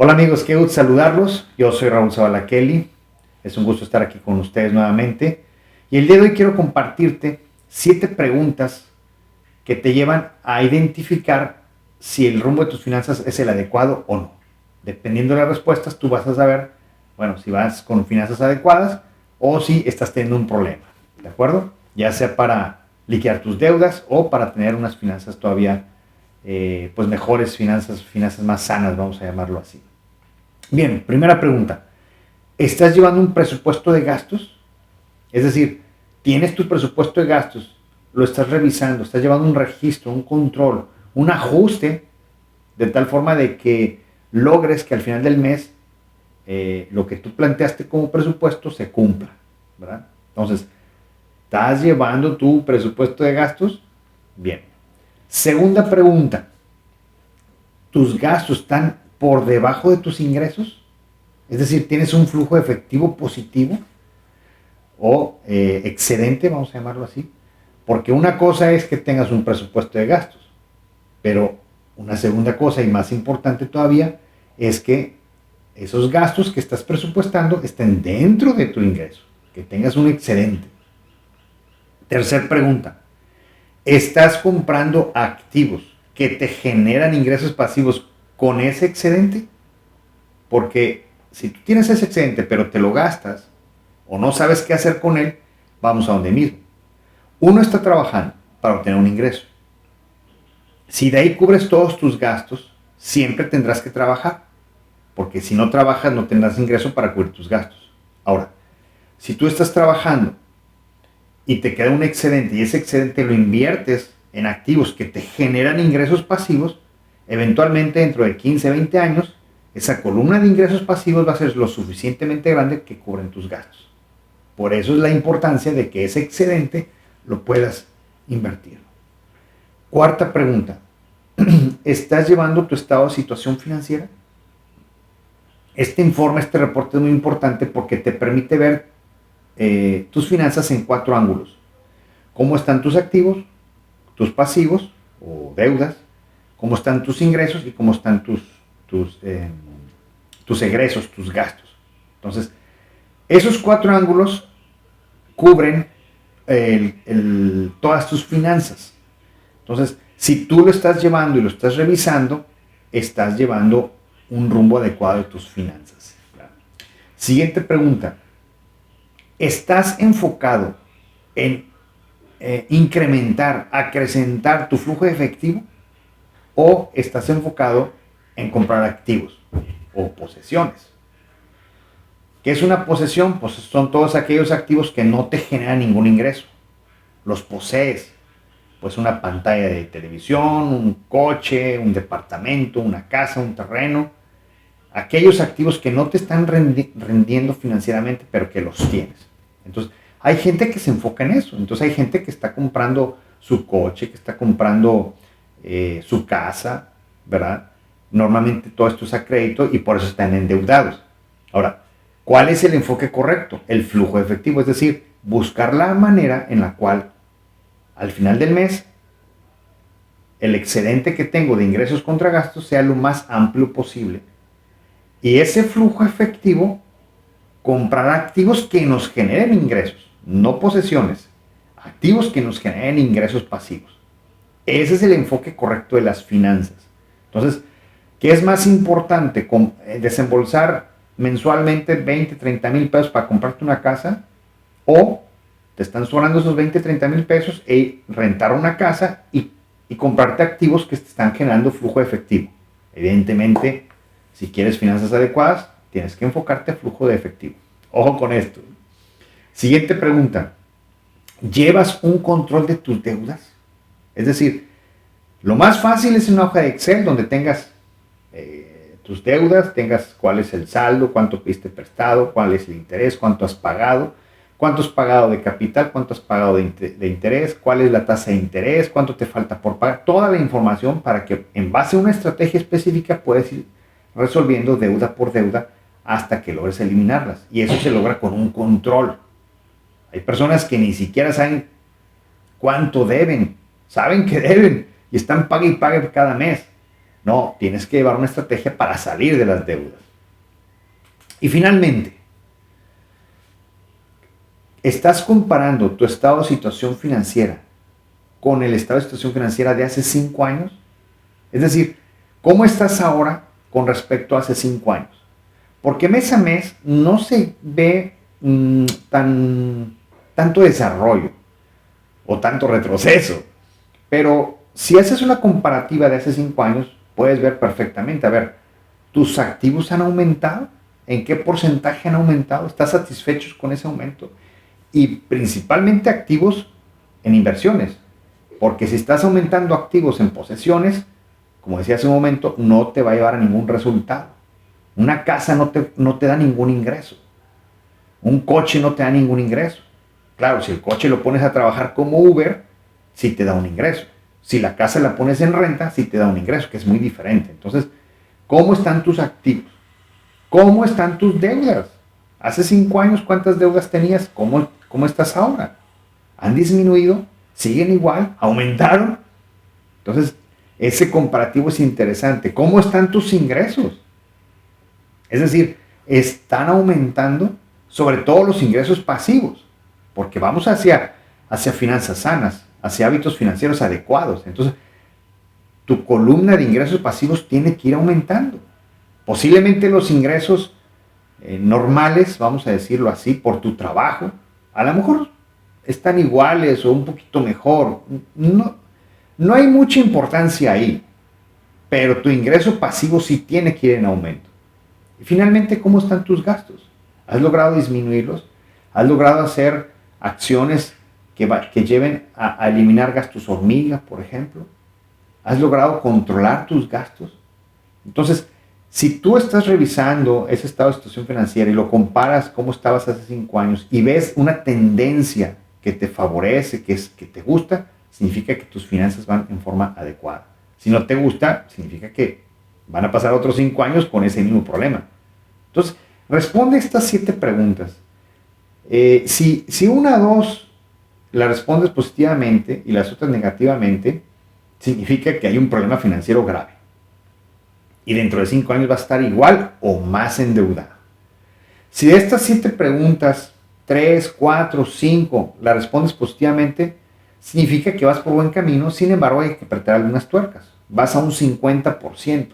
Hola amigos, qué gusto saludarlos. Yo soy Raúl Zavala Kelly. Es un gusto estar aquí con ustedes nuevamente. Y el día de hoy quiero compartirte 7 preguntas que te llevan a identificar si el rumbo de tus finanzas es el adecuado o no. Dependiendo de las respuestas, tú vas a saber, bueno, si vas con finanzas adecuadas o si estás teniendo un problema. ¿De acuerdo? Ya sea para liquidar tus deudas o para tener unas finanzas todavía, pues mejores finanzas más sanas, vamos a llamarlo así. Bien, primera pregunta. ¿Estás llevando un presupuesto de gastos? Es decir, tienes tu presupuesto de gastos, lo estás revisando, estás llevando un registro, un control, un ajuste, de tal forma de que logres que al final del mes lo que tú planteaste como presupuesto se cumpla, ¿verdad? Entonces, ¿estás llevando tu presupuesto de gastos? Bien. Segunda pregunta. ¿Tus gastos están por debajo de tus ingresos? Es decir, ¿tienes un flujo efectivo positivo o excedente, vamos a llamarlo así? Porque una cosa es que tengas un presupuesto de gastos, pero una segunda cosa y más importante todavía es que esos gastos que estás presupuestando estén dentro de tu ingreso, que tengas un excedente. Tercer pregunta, ¿estás comprando activos que te generan ingresos pasivos con ese excedente? Porque si tú tienes ese excedente pero te lo gastas o no sabes qué hacer con él, vamos a donde mismo. Uno está trabajando para obtener un ingreso. Si de ahí cubres todos tus gastos, siempre tendrás que trabajar, porque si no trabajas no tendrás ingreso para cubrir tus gastos. Ahora, si tú estás trabajando y te queda un excedente y ese excedente lo inviertes en activos que te generan ingresos pasivos, eventualmente dentro de 15, 20 años, esa columna de ingresos pasivos va a ser lo suficientemente grande que cubren tus gastos. Por eso es la importancia de que ese excedente lo puedas invertir. Cuarta pregunta, ¿estás llevando tu estado de situación financiera? Este informe, este reporte es muy importante porque te permite ver tus finanzas en 4 ángulos. ¿Cómo están tus activos, tus pasivos o deudas? ¿Cómo están tus ingresos y cómo están tus egresos, tus gastos? Entonces, esos 4 ángulos cubren todas tus finanzas. Entonces, si tú lo estás llevando y lo estás revisando, estás llevando un rumbo adecuado de tus finanzas. Siguiente pregunta. ¿Estás enfocado en incrementar, acrecentar tu flujo de efectivo? ¿O estás enfocado en comprar activos o posesiones? ¿Qué es una posesión? Pues son todos aquellos activos que no te generan ningún ingreso. Los posees. Pues una pantalla de televisión, un coche, un departamento, una casa, un terreno. Aquellos activos que no te están rendiendo financieramente, pero que los tienes. Entonces, hay gente que se enfoca en eso. Entonces, hay gente que está comprando su coche, que está comprando su casa, ¿verdad? Normalmente todo esto es a crédito y por eso están endeudados. Ahora, ¿cuál es el enfoque correcto? El flujo efectivo, es decir, buscar la manera en la cual al final del mes el excedente que tengo de ingresos contra gastos sea lo más amplio posible. Y ese flujo efectivo, comprar activos que nos generen ingresos, no posesiones, activos que nos generen ingresos pasivos. Ese es el enfoque correcto de las finanzas. Entonces, ¿qué es más importante? ¿Desembolsar mensualmente 20, 30 mil pesos para comprarte una casa? ¿O te están sobrando esos 20, 30 mil pesos y rentar una casa y comprarte activos que te están generando flujo efectivo? Evidentemente, si quieres finanzas adecuadas, tienes que enfocarte a flujo de efectivo. Ojo con esto. Siguiente pregunta. ¿Llevas un control de tus deudas? Es decir, lo más fácil es una hoja de Excel donde tengas tus deudas, tengas cuál es el saldo, cuánto pediste prestado, cuál es el interés, cuánto has pagado de capital, cuánto has pagado de interés, cuál es la tasa de interés, cuánto te falta por pagar. Toda la información para que en base a una estrategia específica puedes ir resolviendo deuda por deuda hasta que logres eliminarlas. Y eso se logra con un control. Hay personas que ni siquiera saben cuánto deben, saben que deben y están pague y pague cada mes. No, tienes que llevar una estrategia para salir de las deudas. Y finalmente, ¿estás comparando tu estado de situación financiera con el estado de situación financiera de hace 5 años? Es decir, ¿cómo estás ahora con respecto a hace 5 años? Porque mes a mes no se ve tanto desarrollo o tanto retroceso. Pero si haces una comparativa de hace 5 años, puedes ver perfectamente, a ver, ¿tus activos han aumentado? ¿En qué porcentaje han aumentado? ¿Estás satisfechos con ese aumento? Y principalmente activos en inversiones. Porque si estás aumentando activos en posesiones, como decía hace un momento, no te va a llevar a ningún resultado. Una casa no te da ningún ingreso. Un coche no te da ningún ingreso. Claro, si el coche lo pones a trabajar como Uber, sí te da un ingreso. Si la casa la pones en renta, sí te da un ingreso, que es muy diferente. Entonces, ¿cómo están tus activos? ¿Cómo están tus deudas? Hace 5 años, ¿cuántas deudas tenías? ¿Cómo estás ahora? ¿Han disminuido? ¿Siguen igual? ¿Aumentaron? Entonces, ese comparativo es interesante. ¿Cómo están tus ingresos? Es decir, ¿están aumentando? Sobre todo los ingresos pasivos, porque vamos hacia finanzas sanas, hacia hábitos financieros adecuados. Entonces, tu columna de ingresos pasivos tiene que ir aumentando. Posiblemente los ingresos normales, vamos a decirlo así, por tu trabajo, a lo mejor están iguales o un poquito mejor. No hay mucha importancia ahí, pero tu ingreso pasivo sí tiene que ir en aumento. Y finalmente, ¿cómo están tus gastos? ¿Has logrado disminuirlos? ¿Has logrado hacer acciones que lleven a eliminar gastos hormiga, por ejemplo? ¿Has logrado controlar tus gastos? Entonces, si tú estás revisando ese estado de situación financiera y lo comparas cómo estabas hace 5 años y ves una tendencia que te favorece, que te gusta, significa que tus finanzas van en forma adecuada. Si no te gusta, significa que van a pasar otros 5 años con ese mismo problema. Entonces, responde estas 7 preguntas. Si una o dos la respondes positivamente y las otras negativamente, significa que hay un problema financiero grave. Y dentro de 5 años va a estar igual o más endeudado. Si de estas 7 preguntas, 3, 4, 5, la respondes positivamente, significa que vas por buen camino. Sin embargo, hay que apretar algunas tuercas. Vas a un 50%.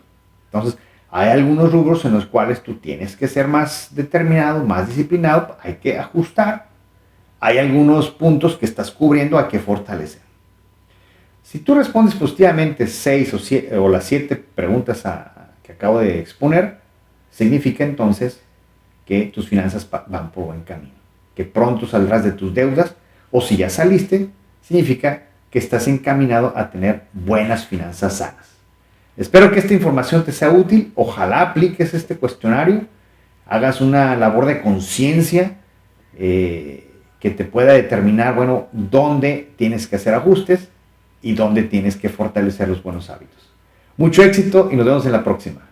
Entonces, hay algunos rubros en los cuales tú tienes que ser más determinado, más disciplinado, hay que ajustar. Hay algunos puntos que estás cubriendo, hay que fortalecer. Si tú respondes positivamente 6 o 7, o las 7 preguntas que acabo de exponer, significa entonces que tus finanzas van por buen camino, que pronto saldrás de tus deudas, o si ya saliste, significa que estás encaminado a tener buenas finanzas sanas. Espero que esta información te sea útil. Ojalá apliques este cuestionario, hagas una labor de conciencia que te pueda determinar, bueno, dónde tienes que hacer ajustes y dónde tienes que fortalecer los buenos hábitos. Mucho éxito y nos vemos en la próxima.